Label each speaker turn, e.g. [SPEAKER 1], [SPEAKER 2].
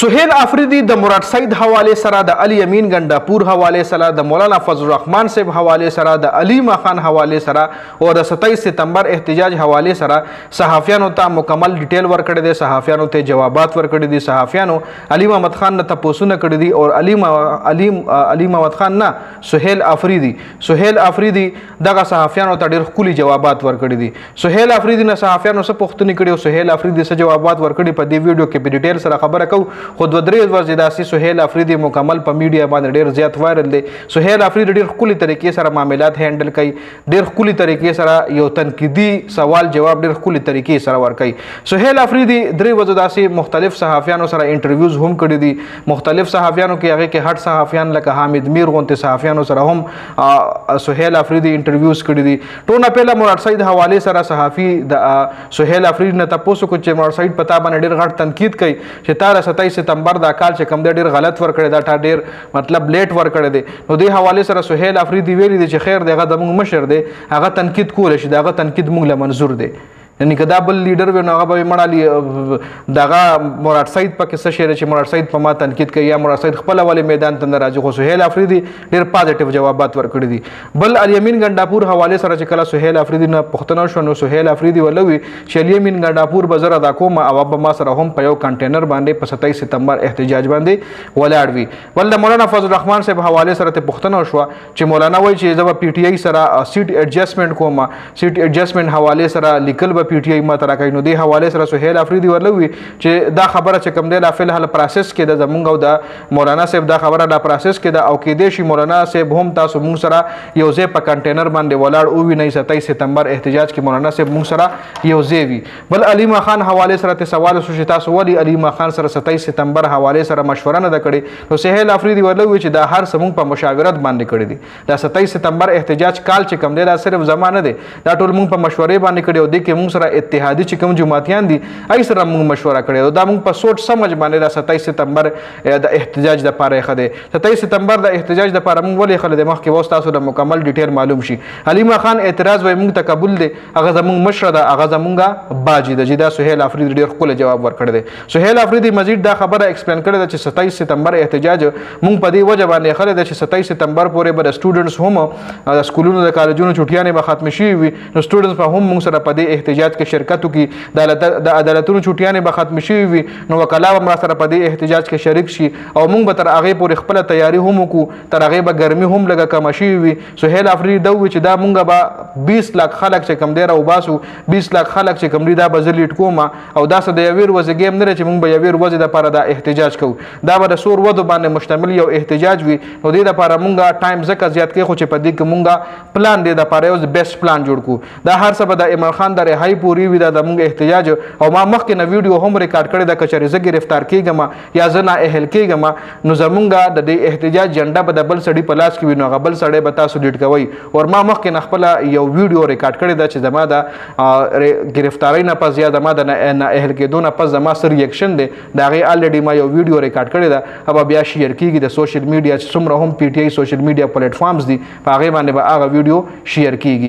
[SPEAKER 1] سهیل افریدی د مراد سید حواله سره د علي امین ګنداپور حواله سره د مولانا فضل الرحمن صاحب حواله سره د علي خان حواله سره او د 27 سپتمبر احتجاج حواله سره صحافیانو ته مکمل ډیټیل ورکړی دی، صحافیانو ته جوابات ورکړي دي، صحافیانو علي محمد خان نه تپوسونه کړي دي او علي محمد خان نه سهیل افریدی دغه صحافیانو ته ډېر ښکلي جوابات ورکړي دي. سهیل افریدی نه صحافیانو څه پوښتنې کړي او سهیل افریدی څه جوابات ورکړي په دې ویډیو کې په ډیټیل سره خبره کوو. خو دوه درې ورځې داسې سهیل افریدی مکمل په میډیا باندې ډېر زیات وایرل دی. سهیل افریدی ډېر ښکلي طریقې سره معاملات هینډل کوي، ډېر ښکلي طریقې سره یو تنقیدي سوال جواب ډېر ښکلي طریقې سره ورکوي. سهیل افریدی درې ورځو داسې مختلف صحافیانو سره انټرویوز هم کړي دي، مختلف صحافیانو کې هغې کې هټ صحافیان لکه حامد میر غوندې صحافیانو سره هم سهیل افریدی انټرویوز کړي دي. ټول پهله مراد سعید حوالې سره صحافي د سهیل افریدی نه تپوس وکړو چې مراد سعید په تا باندې ډېر غټ تنقید کوي چې تا 27 سپتمبر دا کال چې کوم دی ډېر غلط ورکړی دا تا ډېر مطلب لیټ ورکړی دی. نو دې حوالې سره سهیل افریدی ویلي دی چې خیر دی هغه زموږ مشر دی، هغه تنقید کولی شي، د هغه تنقید موږ له منظور دی. یعنی که دا بل لیډر وي نو هغه به مړه دغه مراد سعید پکې څه شی دی چې مراد سعید په ما تنقید کوي یا مراد سعید خپله ولې میدان ته نه راځي. خو سهیل افریدی ډېر پازیټیو جوابات ورکړي دي. بل علي امین ګنداپور حوالې سره چې کله سهیل افریدی نه پوښتنه وشوه نو سهیل افریدی ولوي چې علي امین ګنداپور به زه ادا کوم او به ما سره هم په یو کنټینر باندې په 27 سپتمبر احتجاج باندې ولاړ وي. بل د مولانا فضل الرحمن صاحب حوالې سره ته پوښتنه وشوه چې مولانا وایي چې زه به پی ټي آی سره سیټ ایډجسټمنټ کوم، سیټ ایډجسټمنټ حوالې سره لیکل به پی ټي آی ما ته راکوي. نو دې حوالې سره سهیل افریدی ورلوي چې دا خبره چې کوم دی لا فلحال پروسس کې ده، زمونږ او د مولانا صاحب دا خبره لا پروسس کې ده او کېدای شي مولانا صاحب هم تاسو مونږ سره یو ځای په کنټینر باندې ولاړ ووینئ 27 سپتمبر احتجاج کې مولانا صاحب مونږ سره یو ځای وي. بل علي خان حوالې سره ته سوال وشو چې تاسو ولې علي خان سره 27 سپتمبر حوالې سره مشوره نه ده کړې. نو سهیل افریدی ورلوي چې دا هر څه مونږ په مشاورت باندې کړی دي. دا 27 سپتمبر احتجاج کال چې کوم دی دا صرف زما نه دی، دا ټول مونږ په مشورې باندې کړی او دې کې مونږ سره اتحادي چې کوم جماعتیان دي ای سره موږ مشوره کړې او دا موږ په سوچ سمجھ باندې دا 27 سپتمبر د احتجاج د پاره خده 27 سپتمبر د احتجاج د پاره موږ ولې خله د مخ کې واسه تاسو د مکمل ډیټیل معلوم شي. علي خان اعتراض وای موږ تقبل دي، هغه زموږ مشر ده، هغه زموږه باجی ده. جدا سهیل افریدی ډیر خپل جواب ورکړ دی. سهیل افریدی مزید دا خبره ایکسپلین کړې ده چې 27 سپتمبر احتجاج موږ په دې وجه باندې خله ده چې 27 سپتمبر پورې به د سټوډنټس هم د سکولونو د کالجونو چټیانې به ختم شي وي. نو سټوډنټس په هم موږ سره په دې احتجاج کې شرکت وکړي، د عدالتونو چټیانې به ختم شوي وي. نو وکلا به ما سره په دې احتجاج کې شریک شي او موږ به تر هغې پورې خپله تیاري هم وکړو، تر هغې به ګرمي هم لږه کمه شوي وي. سهیل افریدي دا ووایي چې دا موږ به 20 لاک خلک چې کوم دی راوباسو، 20 لاک خلک چې کوم دی دا به زه لیډ کوم او داسې د یوې ورځې ګیم نه دی چې موږ به یوې ورځې دپاره دا احتجاج کوو. دا به د څو ورځو باندې مشتمل یو احتجاج وي. نو دې دپاره موږ ټایم ځکه زیات کوي خو چې په دې کې موږ پلان دی دپاره یو بیسټ پلان جوړ کړو. دا هر څه به د عمران خان د رهایي پورې وي، دا زموږ احتجاج. او ما مخکې نه ویډیو هم ریکارډ کړی ده، که چېرې زه ګرفتار کېږم یا زه نااهل کېږم نو زمونږ د دې احتجاج جنډه به د بل سړي په لاس کې وي، نو هغه بل سړی به تاسو لیډ کوئ. او ما مخکې نه خپله یو ویډیو ریکارډ کړې ده چې زما د ګرفتارۍ نه پس یا زما د نااهل کېدو نه پس زما څه ریاکشن دی د هغې الریډي ما یو ویډیو ریکارډ کړې ده، هغه بیا شیر کېږي د سوشل میډیا چې څومره هم پی ټي آی سوشل میډیا پلیټفارمز دي په هغې باندې به هغه ویډیو شیر کېږي.